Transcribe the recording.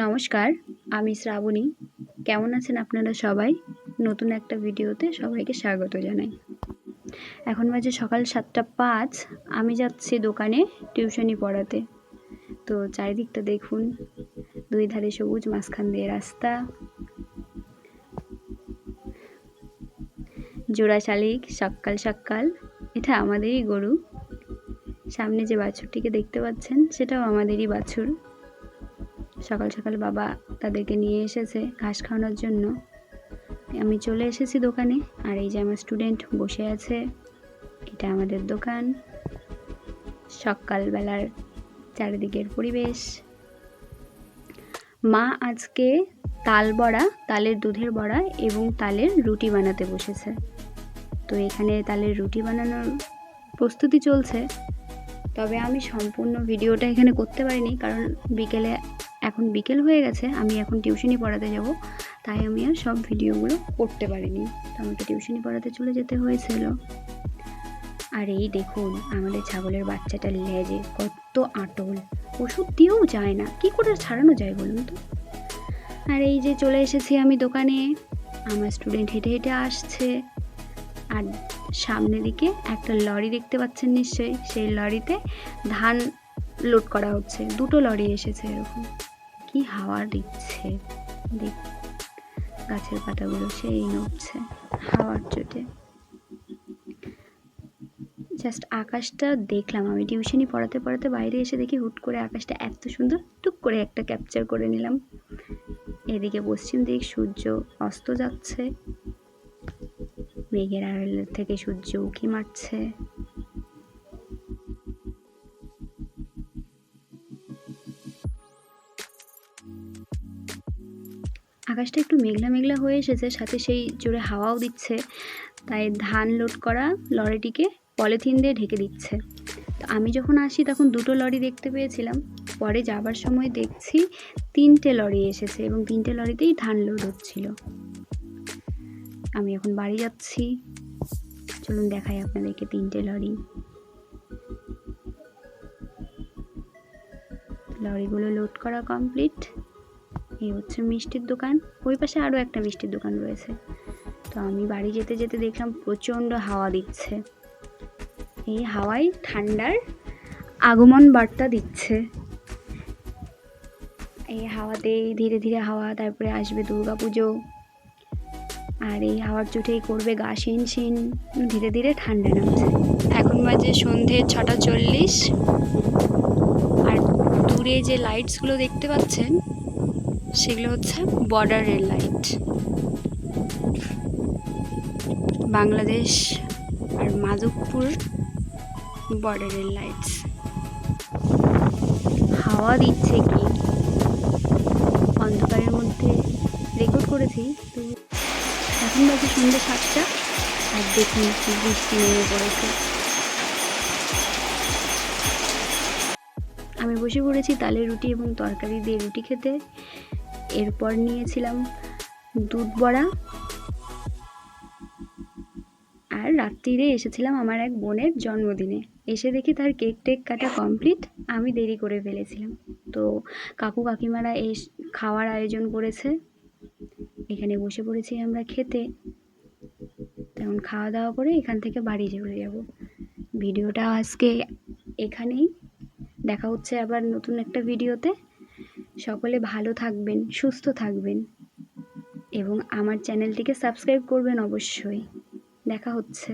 নমস্কার, আমি শ্রাবণী। কেমন আছেন আপনারা সবাই? নতুন একটা ভিডিওতে সবাইকে স্বাগত জানাই। এখন বাজে সকাল 7:05। আমি যাচ্ছি দোকানে টিউশনি পড়াতে। তো চারিদিকটা দেখুন, দুই ধারে সবুজ, মাঝখান দিয়ে রাস্তা। জোড়া শালিক সক্কাল সক্কাল, এটা আমাদেরই গরু। সামনে যে বাছুরটিকে দেখতে পাচ্ছেন সেটাও আমাদেরই বাছুর। সকাল সকাল বাবা তাদেরকে নিয়ে এসেছে ঘাস খাওয়ানোর জন্য। আমি চলে এসেছি দোকানে, আর এই যে আমার স্টুডেন্ট বসে আছে। এটা আমাদের দোকান। সকালবেলার চারিদিকের পরিবেশ। মা আজকে তাল বড়া, তালের দুধের বড়া এবং তালের রুটি বানাতে বসেছে। তো এখানে তালের রুটি বানানোর প্রস্তুতি চলছে। তবে আমি সম্পূর্ণ ভিডিওটা এখানে করতে পারিনি, কারণ এখন বিকেল হয়ে গেছে। আমি এখন টিউশনি পড়াতে যাব, তাই আমি আর সব ভিডিওগুলো করতে পারিনি। তো আমাকে টিউশনি পড়াতে চলে যেতে হয়েছিল। আর এই দেখুন, আমাদের ছাগলের বাচ্চাটার লেজে কত আঁটল, ওষুধ দিয়েও যায় না, কি করে ছাড়ানো যায় বলুন তো। আর এই যে চলে এসেছি আমি দোকানে। আমার স্টুডেন্ট হেঁটে হেঁটে আসছে, আর সামনের দিকে একটা লরি দেখতে পাচ্ছেন নিশ্চয়ই। সেই লরিতে ধান লোড করা হচ্ছে। দুটো লরি এসেছে। এরকম কি হাওয়া দিচ্ছে, দেখ গাছের পাতাগুলো সেই নড়ছে হাওয়ার চোটে। জাস্ট আকাশটা দেখলাম, আমি টিউশনি পড়াতে পড়াতে বাইরে এসে দেখি হুট করে আকাশটা এত সুন্দর, টুক করে একটা ক্যাপচার করে নিলাম। এদিকে পশ্চিম দিক সূর্য অস্ত যাচ্ছে, মেঘের আড়াল থেকে সূর্য উঁকি মারছে। আকাশটা একটু মেঘলা মেঘলা হয়ে এসেছে, সাথে সেই জোরে হাওয়াও দিচ্ছে। তাই ধান লোড করা লরিটিকে পলিথিন দিয়ে ঢেকে দিচ্ছে। তো আমি যখন আসি তখন দুটো লরি দেখতে পেয়েছিলাম, পরে যাবার সময় দেখছি 3টে লরি এসেছে এবং 3টে লরিতেই ধান লোড হচ্ছিল। আমি এখন বাড়ি যাচ্ছি, চলুন দেখাই আপনাদেরকে 3টে লরি। লরিগুলো লোড করা কমপ্লিট। এই হচ্ছে মিষ্টির দোকান, ওই পাশে আরও একটা মিষ্টির দোকান রয়েছে। তো আমি বাড়ি যেতে যেতে দেখলাম প্রচণ্ড হাওয়া দিচ্ছে। এই হাওয়ায় ঠান্ডার আগমন বার্তা দিচ্ছে। এই হাওয়াতে ধীরে ধীরে হাওয়া, তারপরে আসবে দুর্গাপুজো, আর এই হাওয়ার চোটেই করবে গা শিন শিন। ধীরে ধীরে ঠান্ডা নামছে। এখন বাজে সন্ধে 6:40। আর দূরে যে লাইটসগুলো দেখতে পাচ্ছেন সেগুলো হচ্ছে বর্ডার রেল লাইট, বাংলাদেশ আর মাধবপুর বর্ডার রেল লাইটস। হাওয়া দিচ্ছে কি, অন্ধকারের মধ্যে রেকর্ড করেছি। তো এখন বাজে সন্ধ্যে 7টা, আর দেখুন কি বৃষ্টি নেমে পড়েছে। আমি বসে পড়েছি তালের রুটি এবং তরকারি দিয়ে রুটি খেতে। এরপর নিয়েছিলাম দুধ বড়া, আর রাত্রিরে এসেছিলাম আমার এক বোনের জন্মদিনে। এসে দেখি তার কেক টেক কাটা কমপ্লিট, আমি দেরি করে ফেলেছিলাম। তো কাকু কাকিমারা খাওয়ার আয়োজন করেছে, এখানে বসে পড়েছি আমরা খেতে। তেমন খাওয়া দাওয়া করে এখান থেকে বাড়ি চলে যাব। ভিডিওটা আজকে এখানেই, দেখা হচ্ছে আবার নতুন একটা ভিডিওতে। সকলে ভালো থাকবেন, সুস্থ থাকবেন এবং আমার চ্যানেলটিকে সাবস্ক্রাইব করবেন অবশ্যই। দেখা হচ্ছে।